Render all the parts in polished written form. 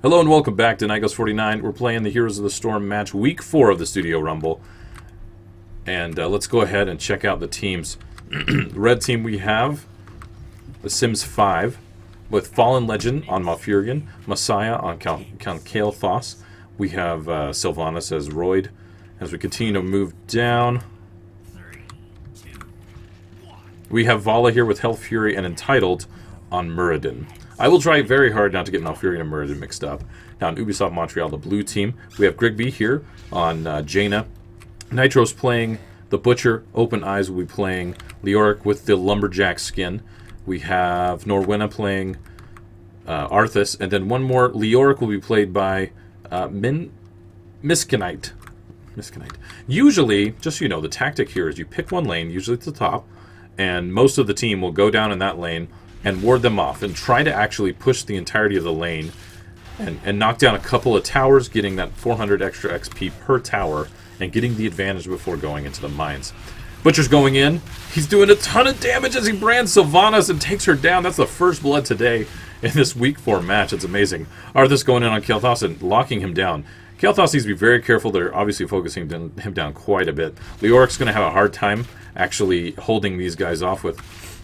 Hello and welcome back to Night Goes 49. We're playing the Heroes of the Storm match, week 4 of the Studio Rumble. And let's go ahead and check out the teams. The red team we have The Sims 5 with Fallen Legend on Malfurion, Messiah on Count Kael'thas. We have Sylvanas as Royd. As we continue to move down, we have Vala here with Hell Fury and Entitled on Muradin. I will try very hard not to get Malfurion and Muradin mixed up. Now in Ubisoft Montreal, the blue team, we have Grigby here on Jaina. Nitro's playing the Butcher. Open Eyes will be playing Leoric with the Lumberjack skin. We have Norwina playing Arthas. And then one more, Leoric will be played by Miskenite. Usually, just so you know, the tactic here is you pick one lane, usually at the top, and most of the team will go down in that lane and ward them off and try to actually push the entirety of the lane and knock down a couple of towers, getting that 400 extra XP per tower and getting the advantage before going into the mines. Butcher's going in. He's doing a ton of damage as he brands Sylvanas and takes her down. That's the first blood today in this week 4 match. It's amazing. Arthas going in on Kael'thas and locking him down. Kael'thas needs to be very careful. They're obviously focusing him down quite a bit. Leoric's going to have a hard time actually holding these guys off with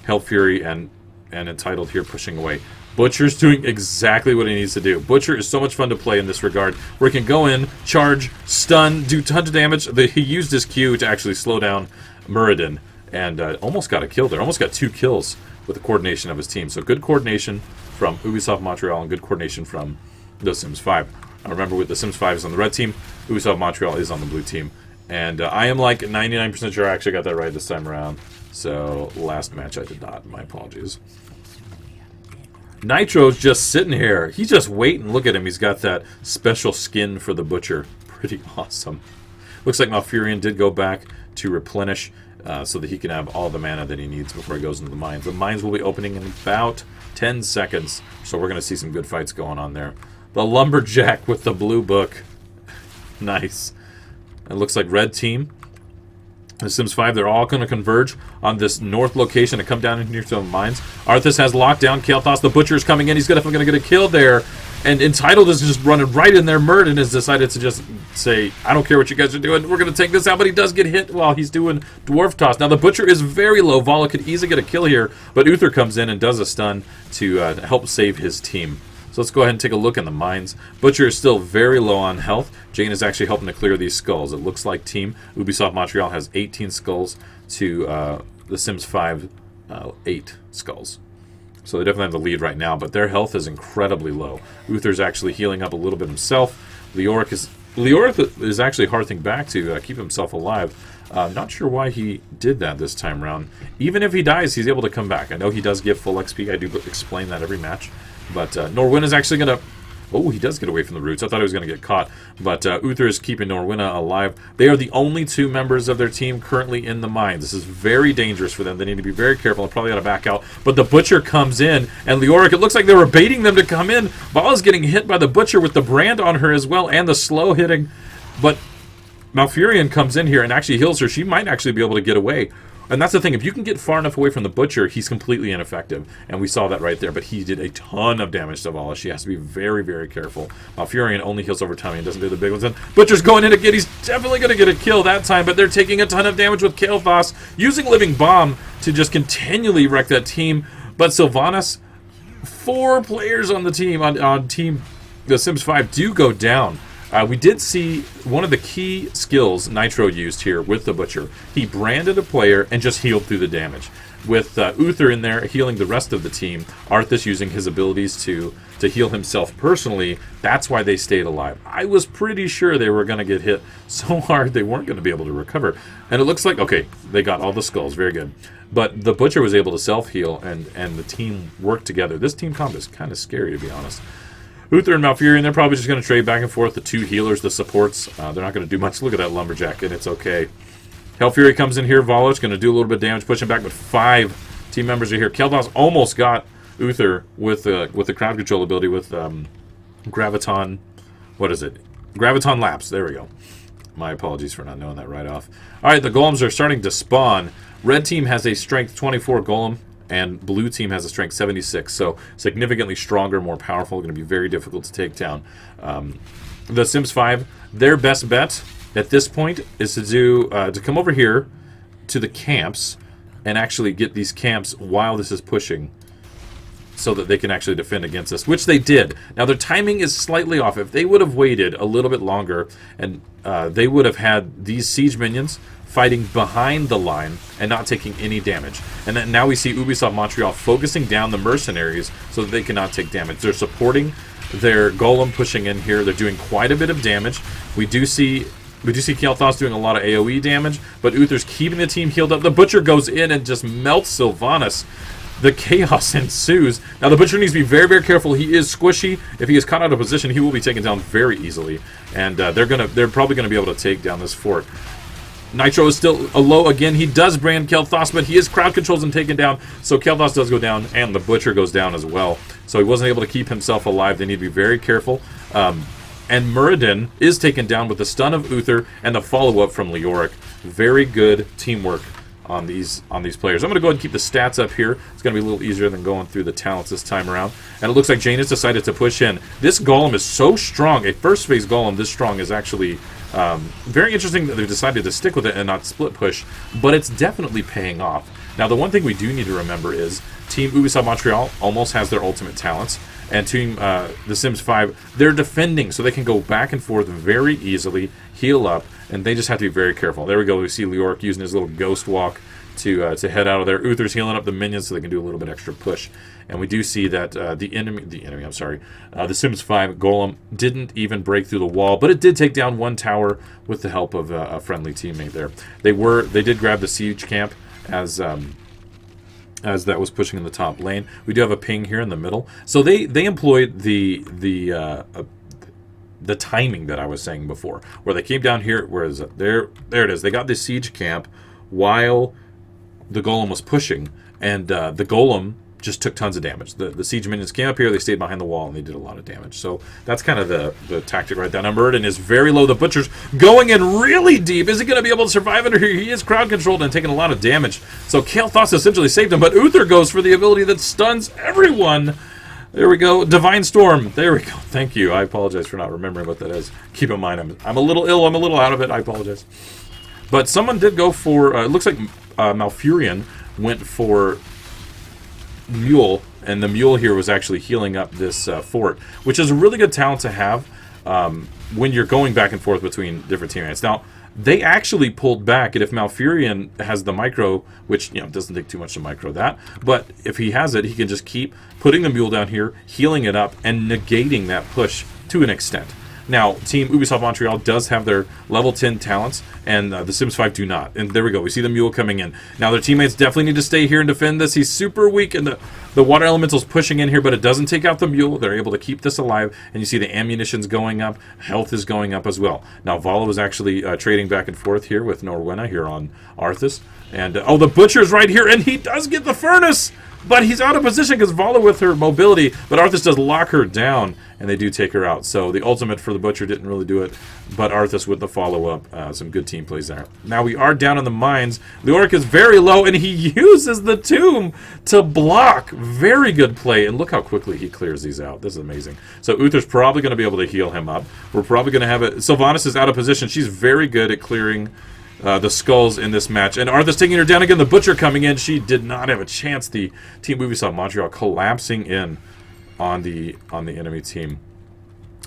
Hell Fury and Entitled here pushing away. Butcher's doing exactly what he needs to do. Butcher is so much fun to play in this regard, where he can go in, charge, stun, do tons of damage. He used his Q to actually slow down Muradin and almost got a kill there. Almost got 2 kills with the coordination of his team. So good coordination from Ubisoft Montreal and good coordination from The Sims 5. Now remember, with The Sims 5 is on the red team, Ubisoft Montreal is on the blue team. And I am like 99% sure I actually got that right this time around. So last match I did not. My apologies. Nitro's just sitting here. He's just waiting. Look at him. He's got that special skin for the Butcher. Pretty awesome. Looks like Malfurion did go back to replenish so that he can have all the mana that he needs before he goes into the mines. The mines will be opening in about 10 seconds. So we're going to see some good fights going on there. The Lumberjack with the blue book. Nice. It looks like red team, The Sims 5, they're all going to converge on this north location and come down into some mines. Arthas has locked down Kael'thas. The Butcher is coming in. He's definitely going to get a kill there. And Entitled is just running right in there. Muradin has decided to just say, I don't care what you guys are doing. We're going to take this out. But he does get hit while he's doing Dwarf Toss. Now the Butcher is very low. Vala could easily get a kill here. But Uther comes in and does a stun to help save his team. So let's go ahead and take a look in the mines. Butcher is still very low on health. Jane is actually helping to clear these skulls. It looks like Team Ubisoft Montreal has 18 skulls to The Sims 5 8 skulls. So they definitely have the lead right now, but their health is incredibly low. Uther's actually healing up a little bit himself. Leoric is actually hearthing back to keep himself alive. Not sure why he did that this time around. Even if he dies, he's able to come back. I know he does give full XP. I do explain that every match. But Norwina is actually going to... Oh, he does get away from the roots. I thought he was going to get caught. But Uther is keeping Norwina alive. They are the only 2 members of their team currently in the mine. This is very dangerous for them. They need to be very careful and probably got to back out. But the Butcher comes in. And Leoric, it looks like they were baiting them to come in. Vala's getting hit by the Butcher with the brand on her as well. And the slow hitting. But Malfurion comes in here and actually heals her. She might actually be able to get away. And that's the thing, if you can get far enough away from the Butcher, he's completely ineffective. And we saw that right there, but he did a ton of damage to Vala. She has to be very, very careful. Malfurion only heals over time, and doesn't do the big ones. And Butcher's going in again. He's definitely going to get a kill that time, but they're taking a ton of damage with Kael'thas, using Living Bomb to just continually wreck that team. But Sylvanas, 4 players on the team, on Team The Sims 5, do go down. We did see one of the key skills Nitro used here with the Butcher. He branded a player and just healed through the damage. With Uther in there healing the rest of the team, Arthas using his abilities to heal himself personally, that's why they stayed alive. I was pretty sure they were going to get hit so hard they weren't going to be able to recover. And it looks like, okay, they got all the skulls, very good. But the Butcher was able to self-heal and the team worked together. This team comp is kind of scary, to be honest. Uther and Malfurion, they're probably just going to trade back and forth. The 2 healers, the supports, they're not going to do much. Look at that Lumberjack, and it's okay. Hell Fury comes in here. Vala's going to do a little bit of damage, pushing back, but 5 team members are here. Kael'thas almost got Uther with the crowd control ability with Graviton. What is it? Graviton Lapse. There we go. My apologies for not knowing that right off. All right, the golems are starting to spawn. Red team has a strength 24 golem. and blue team has a strength 76, so significantly stronger, more powerful, going to be very difficult to take down. The Sims 5, their best bet at this point is to come over here to the camps and actually get these camps while this is pushing, so that they can actually defend against us, which they did. Now, their timing is slightly off. If they would have waited a little bit longer, and they would have had these siege minions fighting behind the line and not taking any damage. And then now we see Ubisoft Montreal focusing down the mercenaries so that they cannot take damage. They're supporting their golem pushing in here. They're doing quite a bit of damage. We do see Kael'thas doing a lot of AoE damage, but Uther's keeping the team healed up. The Butcher goes in and just melts Sylvanas. The chaos ensues. Now, the Butcher needs to be very, very careful. He is squishy. If he is caught out of position, he will be taken down very easily. And they're probably going to be able to take down this fort. Nitro is still low again. He does brand Kael'thas, but he is crowd controls and taken down. So Kael'thas does go down, and the Butcher goes down as well. So he wasn't able to keep himself alive. They need to be very careful. And Muradin is taken down with the stun of Uther and the follow-up from Leoric. Very good teamwork on these players. I'm going to go ahead and keep the stats up here. It's going to be a little easier than going through the talents this time around. And it looks like Jane has decided to push in. This golem is so strong. A first phase golem this strong is actually very interesting that they've decided to stick with it and not split push, but it's definitely paying off. Now, the one thing we do need to remember is Team Ubisoft Montreal almost has their ultimate talents, and Team The Sims 5, they're defending, so they can go back and forth very easily, heal up, and they just have to be very careful. There we go. We see Leoric using his little ghost walk to head out of there. Uther's healing up the minions so they can do a little bit extra push. And we do see that the Sims 5 golem didn't even break through the wall, but it did take down one tower with the help of a friendly teammate there. They did grab the siege camp as that was pushing in the top lane. We do have a ping here in the middle. So they employed the timing that I was saying before, where they came down here. Where is it? There it is. They got this siege camp while the golem was pushing, and the golem just took tons of damage. The siege minions came up here, they stayed behind the wall, and they did a lot of damage. So that's kind of the tactic right there. Now, Muradin is very low. The Butcher's going in really deep. Is he going to be able to survive under here? He is crowd controlled and taking a lot of damage. So Kael'thas essentially saved him, but Uther goes for the ability that stuns everyone. There we go. Divine Storm. There we go. Thank you. I apologize for not remembering what that is. Keep in mind, I'm a little ill. I'm a little out of it. I apologize. But someone did go for, it looks like Malfurion went for Mule, and the Mule here was actually healing up this fort, which is a really good talent to have when you're going back and forth between different teammates. Now, they actually pulled back, and if Malfurion has the micro, which doesn't take too much to micro that, but if he has it, he can just keep putting the Mule down here, healing it up, and negating that push to an extent. Now, Team Ubisoft Montreal does have their level 10 talents, and the Sims 5 do not. And there we go. We see the Mule coming in. Now, their teammates definitely need to stay here and defend this. He's super weak, and the Water Elemental's pushing in here, but it doesn't take out the Mule. They're able to keep this alive, and you see the ammunition's going up. Health is going up as well. Now, Vala was actually trading back and forth here with Norwenna here on Arthas. And, oh, the Butcher's right here, and he does get the Furnace! But he's out of position because Vala with her mobility, but Arthas does lock her down, and they do take her out. So the ultimate for the Butcher didn't really do it, but Arthas with the follow-up. Some good team plays there. Now we are down in the mines. Leoric is very low, and he uses the tomb to block. Very good play, and look how quickly he clears these out. This is amazing. So Uther's probably going to be able to heal him up. We're probably going to have it. Sylvanas is out of position. She's very good at clearing the skulls in this match. And Arthur's taking her down again. The Butcher coming in. She did not have a chance. The Team Ubisoft Montreal collapsing in on the enemy team.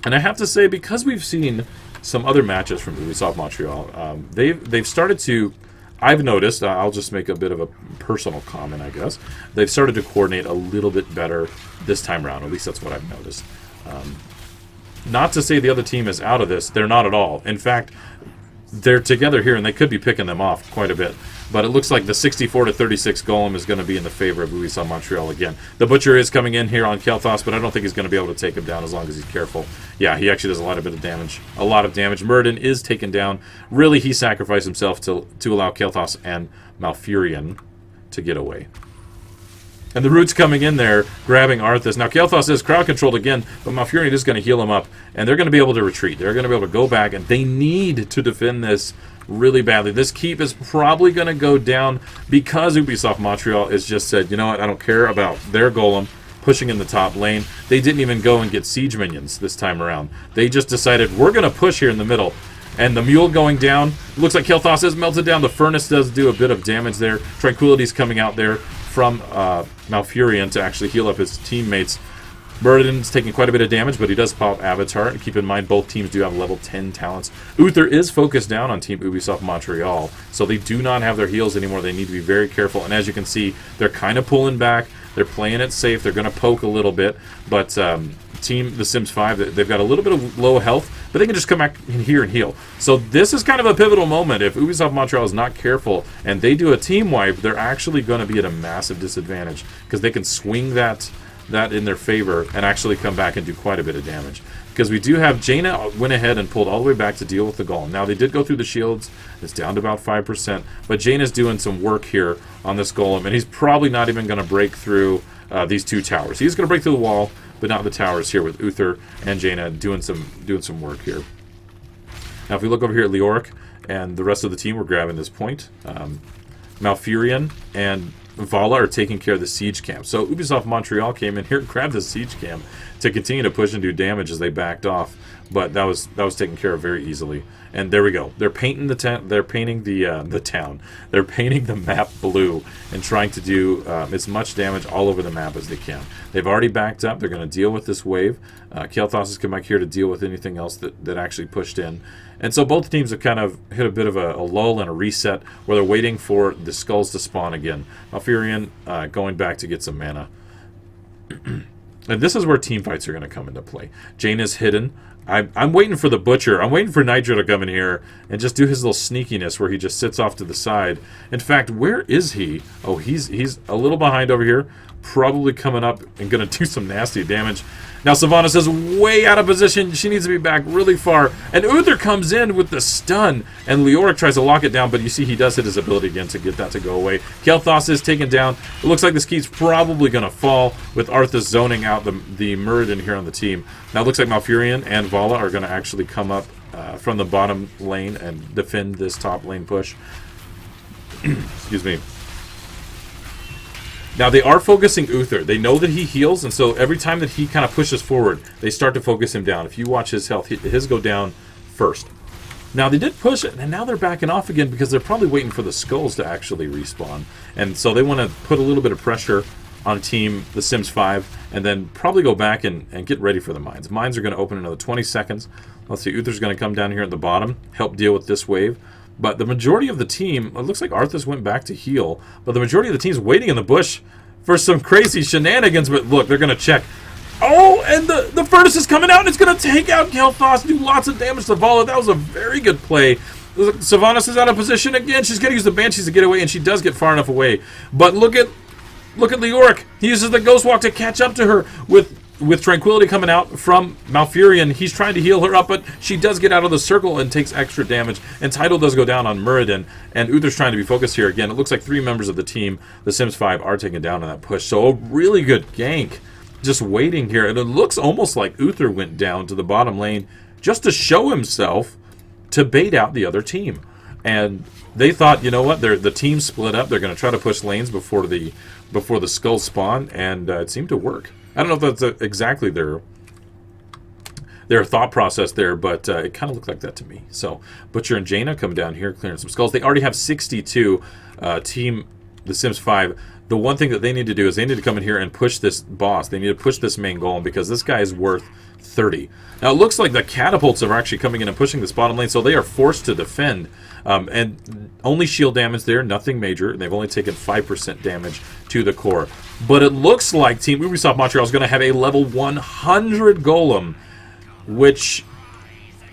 And I have to say, because we've seen some other matches from Ubisoft Montreal, they've started to, I've noticed, I'll just make a bit of a personal comment, I guess. They've started to coordinate a little bit better this time around. At least that's what I've noticed. Not to say the other team is out of this. They're not at all. In fact, they're together here, and they could be picking them off quite a bit. But it looks like the 64-36 Golem is going to be in the favor of Ubisoft Montreal again. The Butcher is coming in here on Kael'thas, but I don't think he's going to be able to take him down as long as he's careful. Yeah, he actually does a lot of damage. Muradin is taken down. Really, he sacrificed himself to allow Kael'thas and Malfurion to get away. And the Root's coming in there, grabbing Arthas. Now, Kael'thas is crowd controlled again, but Malfurion is going to heal him up. And they're going to be able to retreat. They're going to be able to go back, and they need to defend this really badly. This keep is probably going to go down because Ubisoft Montreal has just said, you know what, I don't care about their golem pushing in the top lane. They didn't even go and get siege minions this time around. They just decided, we're going to push here in the middle. And the mule going down. It looks like Kael'thas is melted down. The furnace does do a bit of damage there. Tranquility's coming out there from Malfurion to actually heal up his teammates. Muradin's taking quite a bit of damage, but he does pop Avatar. And keep in mind, both teams do have level 10 talents. Uther is focused down on Team Ubisoft Montreal, so they do not have their heals anymore. They need to be very careful. And as you can see, they're kind of pulling back. They're playing it safe. They're going to poke a little bit, but Team The Sims 5, they've got a little bit of low health, but they can just come back in here and heal. So this is kind of a pivotal moment. If Ubisoft Montreal is not careful and they do a team wipe, they're actually going to be at a massive disadvantage because they can swing that in their favor and actually come back and do quite a bit of damage. Because we do have Jaina went ahead and pulled all the way back to deal with the golem. Now they did go through the shields. It's down to about 5%, but Jaina's doing some work here on this golem, and he's probably not even going to break through these two towers. He's going to break through the wall, but not the towers here with Uther and Jaina doing some work here. Now if we look over here at Leoric and the rest of the team, we're grabbing this point. Malfurion and Vala are taking care of the siege camp. So Ubisoft Montreal came in here and grabbed the siege camp to continue to push and do damage as they backed off. But that was taken care of very easily. And there we go. They're painting they're painting the town. They're painting the map blue and trying to do as much damage all over the map as they can. They've already backed up. They're going to deal with this wave. Kael'thas has come back here to deal with anything else that actually pushed in. And so both teams have kind of hit a bit of a lull and a reset where they're waiting for the skulls to spawn again. Malfurion going back to get some mana. And this is where team fights are going to come into play. Jaina's hidden. I'm waiting for the Butcher. I'm waiting for Nitro to come in here and just do his little sneakiness where he just sits off to the side. In fact, where is he? Oh, he's a little behind over here. Probably coming up and going to do some nasty damage. Now Sylvanas is way out of position. She needs to be back really far. And Uther comes in with the stun. And Leoric tries to lock it down, but you see he does hit his ability again to get that to go away. Kael'thas is taken down. It looks like this keep's probably going to fall with Arthas zoning out the Muradin here on the team. Now it looks like Malfurion and Vala are going to actually come up from the bottom lane and defend this top lane push. Excuse me. Now, they are focusing Uther. They know that he heals, and so every time that he kind of pushes forward, they start to focus him down. If you watch his health, his go down first. Now, they did push it, and now they're backing off again because they're probably waiting for the skulls to actually respawn. And so they want to put a little bit of pressure on Team The Sims 5, and then probably go back and get ready for the mines. Mines are going to open in another 20 seconds. Let's see, Uther's going to come down here at the bottom, help deal with this wave. But the majority of the team, it looks like Arthas went back to heal, but the majority of the team's waiting in the bush for some crazy shenanigans. But look, they're going to check. Oh, and the furnace is coming out, and it's going to take out Kael'thas, do lots of damage to Vala. That was a very good play. Sylvanas is out of position again. She's going to use the Banshees to get away, and she does get far enough away. But look at Leoric. He uses the Ghost Walk to catch up to her with Tranquility coming out from Malfurion. He's trying to heal her up, but she does get out of the circle and takes extra damage. And Tidal does go down on Muradin, and Uther's trying to be focused here again. It looks like 3 members of the team, The Sims 5, are taken down on that push. So a really good gank just waiting here. And it looks almost like Uther went down to the bottom lane just to show himself to bait out the other team. And they thought, you know what, the team split up. They're going to try to push lanes before the skulls spawn, and it seemed to work. I don't know if that's exactly their thought process there, but it kind of looked like that to me. So Butcher and Jaina come down here clearing some skulls. They already have 62. Team The Sims 5. The one thing that they need to do is they need to come in here and push this boss. They need to push this main golem because this guy is worth 30. Now it looks like the catapults are actually coming in and pushing this bottom lane, so they are forced to defend. And only shield damage there, nothing major. They've only taken 5% damage to the core. But it looks like Team Ubisoft Montreal is going to have a level 100 golem, which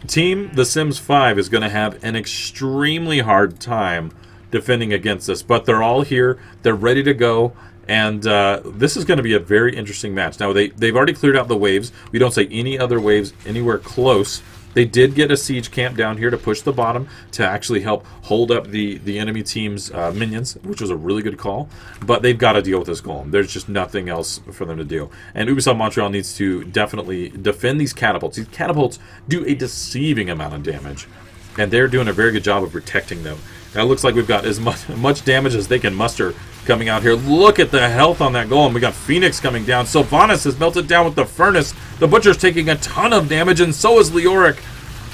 Team The Sims 5 is going to have an extremely hard time defending against this. But they're all here. They're ready to go. And this is going to be a very interesting match. Now, they've already cleared out the waves. We don't see any other waves anywhere close They did get a siege camp down here to push the bottom to actually help hold up the enemy team's minions, which was a really good call. But they've got to deal with this golem. There's just nothing else for them to do. And Ubisoft Montreal needs to definitely defend these catapults. These catapults do a deceiving amount of damage, and they're doing a very good job of protecting them. Now it looks like we've got as much damage as they can muster coming out here. Look at the health on that golem. We got Phoenix coming down. Sylvanas has melted down with the furnace. The Butcher's taking a ton of damage, and so is Leoric.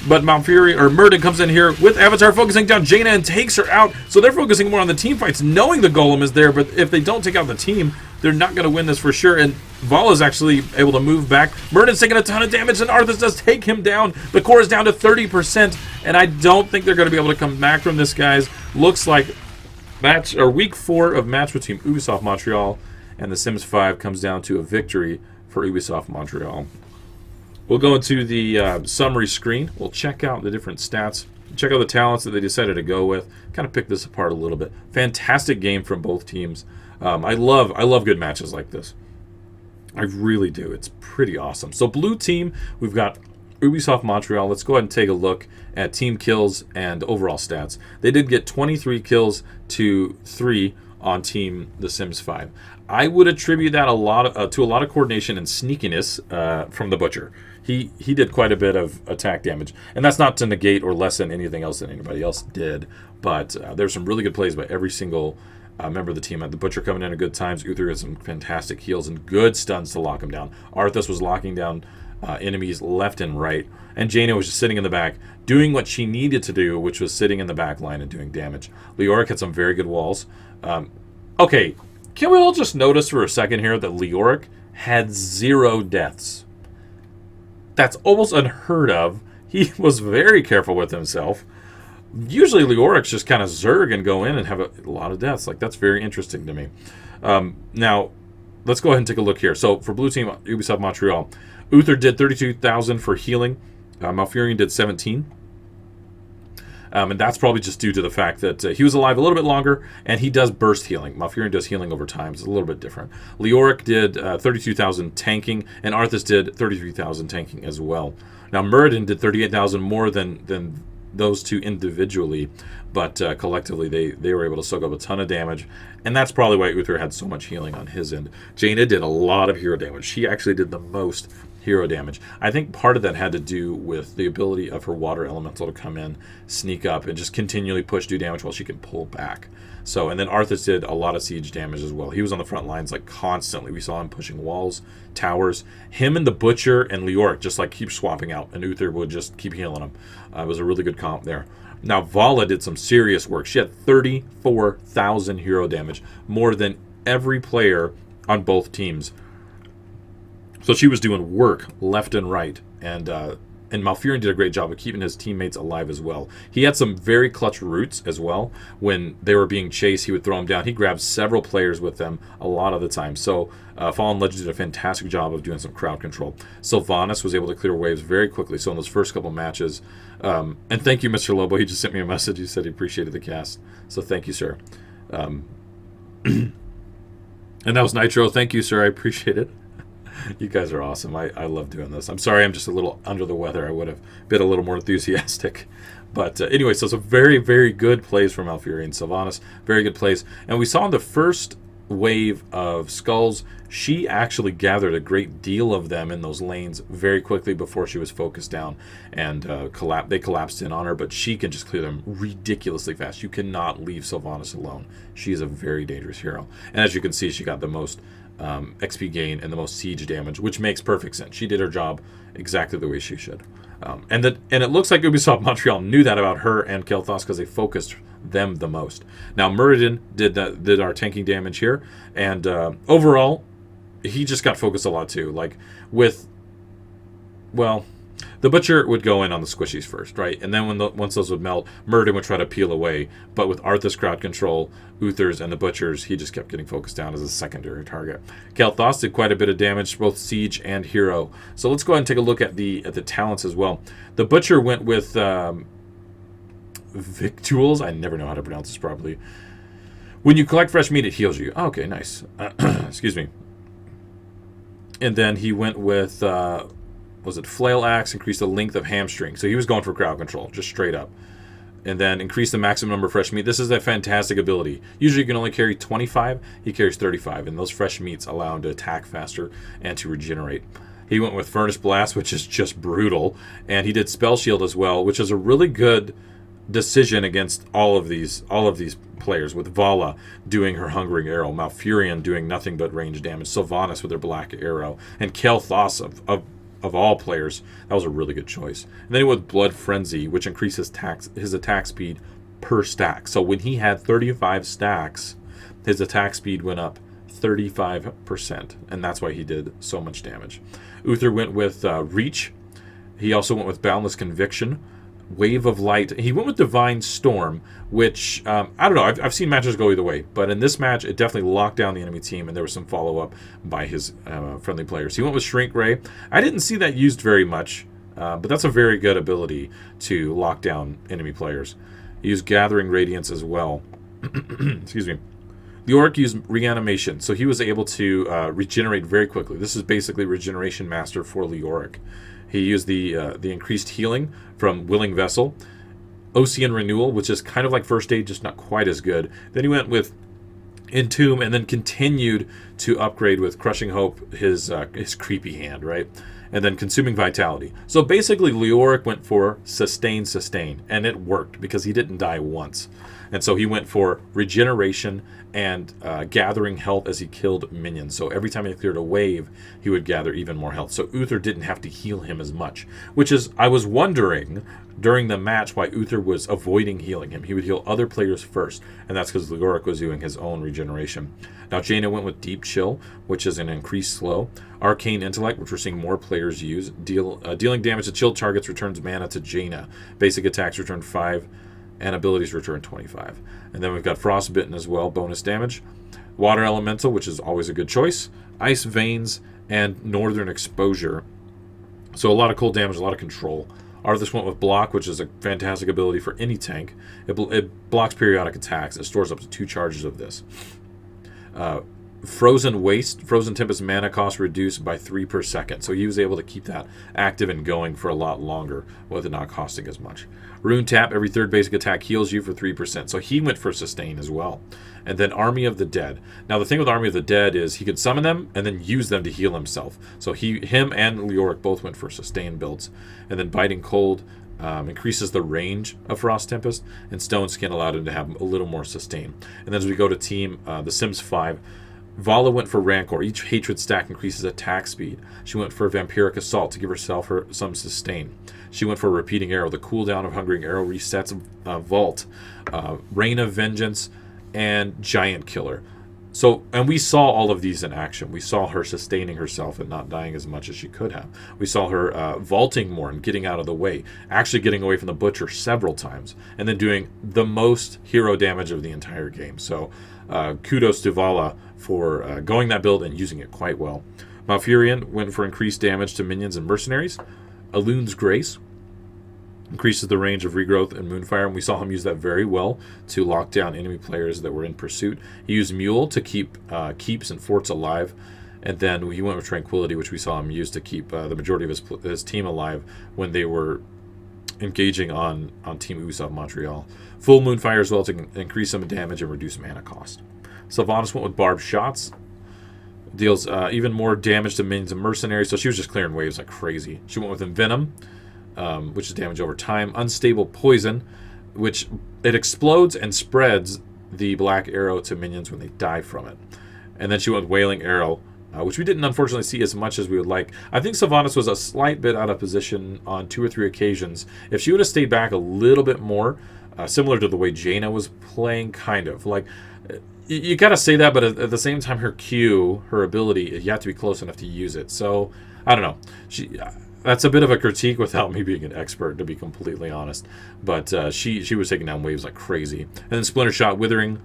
But Murden comes in here with Avatar, focusing down Jaina and takes her out. So they're focusing more on the team fights, knowing the golem is there. But if they don't take out the team, they're not going to win this for sure. And Vala's actually able to move back. Murden's taking a ton of damage, and Arthas does take him down. The core is down to 30%, and I don't think they're going to be able to come back from this, guys. Looks like week 4 of match between Ubisoft Montreal and The Sims 5 comes down to a victory for Ubisoft Montreal. We'll go into the summary screen. We'll check out the different stats, check out the talents that they decided to go with, kind of pick this apart a little bit. Fantastic game from both teams. I love good matches like this. I really do. It's pretty awesome. So blue team, we've got Ubisoft Montreal. Let's go ahead and take a look at team kills and overall stats. They did get 23 kills to 3 on Team The Sims 5. I would attribute that to a lot of coordination and sneakiness from the Butcher. He did quite a bit of attack damage, and that's not to negate or lessen anything else that anybody else did, but there's some really good plays by every single member of the team. The Butcher coming in at good times. Uther had some fantastic heals and good stuns to lock him down. Arthas was locking down enemies left and right, and Jaina was just sitting in the back doing what she needed to do, which was sitting in the back line and doing damage. Leoric had some very good walls. Okay, can we all just notice for a second here that Leoric had 0 deaths? That's almost unheard of. He was very careful with himself. Usually Leoric's just kind of zerg and go in and have a lot of deaths. Like, that's very interesting to me. Now, let's go ahead and take a look here. So for blue team, Ubisoft Montreal, Uther did 32,000 for healing. Malfurion did 17. And that's probably just due to the fact that he was alive a little bit longer, and he does burst healing. Malfurion does healing over time. It's a little bit different. Leoric did 32,000 tanking, and Arthas did 33,000 tanking as well. Now, Muradin did 38,000 more than those two individually, but collectively they were able to soak up a ton of damage, and that's probably why Uther had so much healing on his end. Jaina did a lot of hero damage. She actually did the most hero damage. I think part of that had to do with the ability of her water elemental to come in, sneak up, and just continually do damage while she can pull back. So, and then Arthas did a lot of siege damage as well. He was on the front lines like constantly. We saw him pushing walls, towers. Him and the Butcher and Leoric just like keep swapping out, and Uther would just keep healing him. It was a really good comp there. Now, Vala did some serious work. She had 34,000 hero damage, more than every player on both teams. So she was doing work left and right, and Malfurion did a great job of keeping his teammates alive as well. He had some very clutch roots as well. When they were being chased, he would throw them down. He grabbed several players with them a lot of the time. So Fallen Legends did a fantastic job of doing some crowd control. Sylvanas was able to clear waves very quickly. So in those first couple matches, and thank you, Mr. Lobo. He just sent me a message. He said he appreciated the cast. So thank you, sir. And that was Nitro. Thank you, sir. I appreciate it. You guys are awesome. I love doing this. I'm sorry I'm just a little under the weather. I would have been a little more enthusiastic. But anyway, so some very, very good plays from Malfurion. Sylvanas, very good plays. And we saw in the first wave of skulls, she actually gathered a great deal of them in those lanes very quickly before she was focused down. And they collapsed in on her, but she can just clear them ridiculously fast. You cannot leave Sylvanas alone. She is a very dangerous hero. And as you can see, she got the most XP gain and the most siege damage, which makes perfect sense. She did her job exactly the way she should. And it looks like Ubisoft Montreal knew that about her and Kel'Thas because they focused them the most. Now Muradin did our tanking damage here, and overall he just got focused a lot too. Like the Butcher would go in on the squishies first, right? And then once those would melt, Muradin would try to peel away. But with Arthas crowd control, Uther's, and the Butchers, he just kept getting focused down as a secondary target. Kel'Thas did quite a bit of damage, both siege and hero. So let's go ahead and take a look at the talents as well. The Butcher went with Victuals. I never know how to pronounce this properly. When you collect fresh meat, it heals you. Oh, okay, nice. Excuse me. And then he went with was it Flail Axe, increased the length of hamstring. So he was going for crowd control, just straight up. And then increase the maximum number of fresh meat. This is a fantastic ability. Usually you can only carry 25. He carries 35. And those fresh meats allow him to attack faster and to regenerate. He went with Furnace Blast, which is just brutal. And he did Spell Shield as well, which is a really good decision against all of these players, with Vala doing her Hungering Arrow, Malfurion doing nothing but range damage, Sylvanas with her Black Arrow, and Kael'thas of all players. That was a really good choice. And then he went with Blood Frenzy, which increases his attack speed per stack. So when he had 35 stacks, his attack speed went up 35%, and that's why he did so much damage. Uther went with Reach. He also went with Boundless Conviction, Wave of Light. He went with Divine Storm, which, I don't know, I've seen matches go either way, but in this match, it definitely locked down the enemy team, and there was some follow-up by his friendly players. He went with Shrink Ray. I didn't see that used very much, but that's a very good ability to lock down enemy players. He used Gathering Radiance as well. Excuse me. Leoric used Reanimation, so he was able to regenerate very quickly. This is basically Regeneration Master for Leoric. He used the increased healing from Willing Vessel, Ocean Renewal, which is kind of like First Aid, just not quite as good. Then he went with Entomb, and then continued to upgrade with Crushing Hope, his creepy hand, right? And then Consuming Vitality. So basically, Leoric went for sustain, and it worked because he didn't die once. And so he went for regeneration and gathering health as he killed minions. So every time he cleared a wave, he would gather even more health. So Uther didn't have to heal him as much, which is, I was wondering during the match why Uther was avoiding healing him. He would heal other players first, and that's because Leoric was doing his own regeneration. Now Jaina went with Deep Chill, which is an increased slow. Arcane Intellect, which we're seeing more players use. Dealing damage to chilled targets returns mana to Jaina. Basic attacks return 5. And abilities return 25. And then we've got Frostbitten as well, bonus damage. Water Elemental, which is always a good choice. Ice Veins, and Northern Exposure. So a lot of cold damage, a lot of control. Arthas went with Block, which is a fantastic ability for any tank. It blocks periodic attacks. It stores up to 2 charges of this. Frozen Waste, Frozen Tempest mana cost reduced by 3 per second. So he was able to keep that active and going for a lot longer with it not costing as much. Rune Tap, every 3rd basic attack heals you for 3%. So he went for Sustain as well. And then Army of the Dead. Now the thing with Army of the Dead is he could summon them and then use them to heal himself. So him and Leoric both went for Sustain builds. And then Biting Cold increases the range of Frost Tempest, and Stone Skin allowed him to have a little more sustain. And then as we go to team The Sims 5, Vala went for Rancor. Each hatred stack increases attack speed. She went for Vampiric Assault to give herself some sustain. She went for Repeating Arrow. The cooldown of Hungering Arrow resets Vault, Reign of Vengeance, and Giant Killer. So, and we saw all of these in action. We saw her sustaining herself and not dying as much as she could have. We saw her vaulting more and getting out of the way, actually getting away from the Butcher several times, and then doing the most hero damage of the entire game. So, kudos to Vala for going that build and using it quite well. Malfurion went for increased damage to minions and mercenaries. Alun's Grace increases the range of regrowth and Moonfire, and we saw him use that very well to lock down enemy players that were in pursuit. He used Mule to keep keeps and forts alive, and then he went with Tranquility, which we saw him use to keep the majority of his team alive when they were engaging on Team Ubisoft Montreal. Full Moonfire as well to increase some damage and reduce mana cost. Sylvanas went with Barbed Shots. Deals even more damage to minions and mercenaries, so she was just clearing waves like crazy. She went with Envenom, which is damage over time. Unstable Poison, which it explodes and spreads the Black Arrow to minions when they die from it. And then she went with Wailing Arrow, which we didn't unfortunately see as much as we would like. I think Sylvanas was a slight bit out of position on 2 or 3 occasions. If she would have stayed back a little bit more, similar to the way Jaina was playing, kind of. Like, you gotta say that, but at the same time, her Q, her ability, you have to be close enough to use it. So, I don't know. That's a bit of a critique without me being an expert, to be completely honest. But she was taking down waves like crazy. And then Splinter Shot, Withering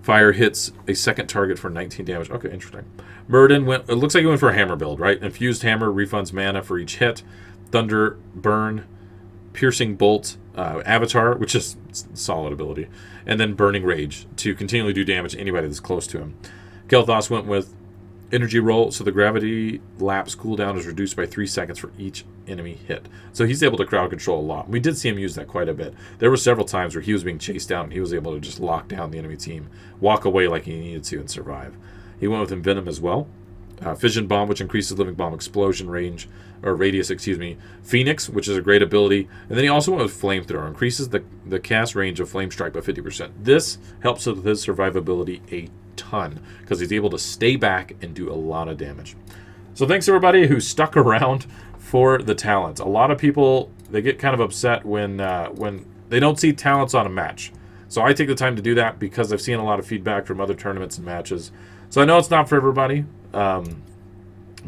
Fire hits a second target for 19 damage. Okay, interesting. Murden went, it looks like he went for a hammer build, right? Infused Hammer refunds mana for each hit. Thunder, Burn, Piercing Bolt, Avatar, which is solid ability. And then Burning Rage to continually do damage to anybody that's close to him. Kael'thas went with Energy roll, so the gravity lapse cooldown is reduced by 3 seconds for each enemy hit. So he's able to crowd control a lot. We did see him use that quite a bit. There were several times where he was being chased down and he was able to just lock down the enemy team, walk away like he needed to, and survive. He went with Envenom as well. Fission Bomb, which increases living bomb explosion range, or radius, excuse me. Phoenix, which is a great ability. And then he also went with Flamethrower, increases the cast range of Flame Strike by 50%. This helps with his survivability a ton, because he's able to stay back and do a lot of damage. So thanks everybody who stuck around for the talents. A lot of people, they get kind of upset when they don't see talents on a match. So I take the time to do that because I've seen a lot of feedback from other tournaments and matches. So I know it's not for everybody, but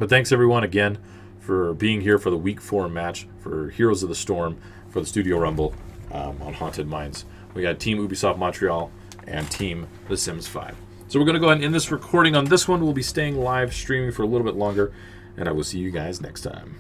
thanks everyone again for being here for the Week 4 match for Heroes of the Storm for the Studio Rumble on Haunted Minds. We got Team Ubisoft Montreal and Team The Sims 5. So we're going to go ahead and end this recording on this one. We'll be staying live streaming for a little bit longer, and I will see you guys next time.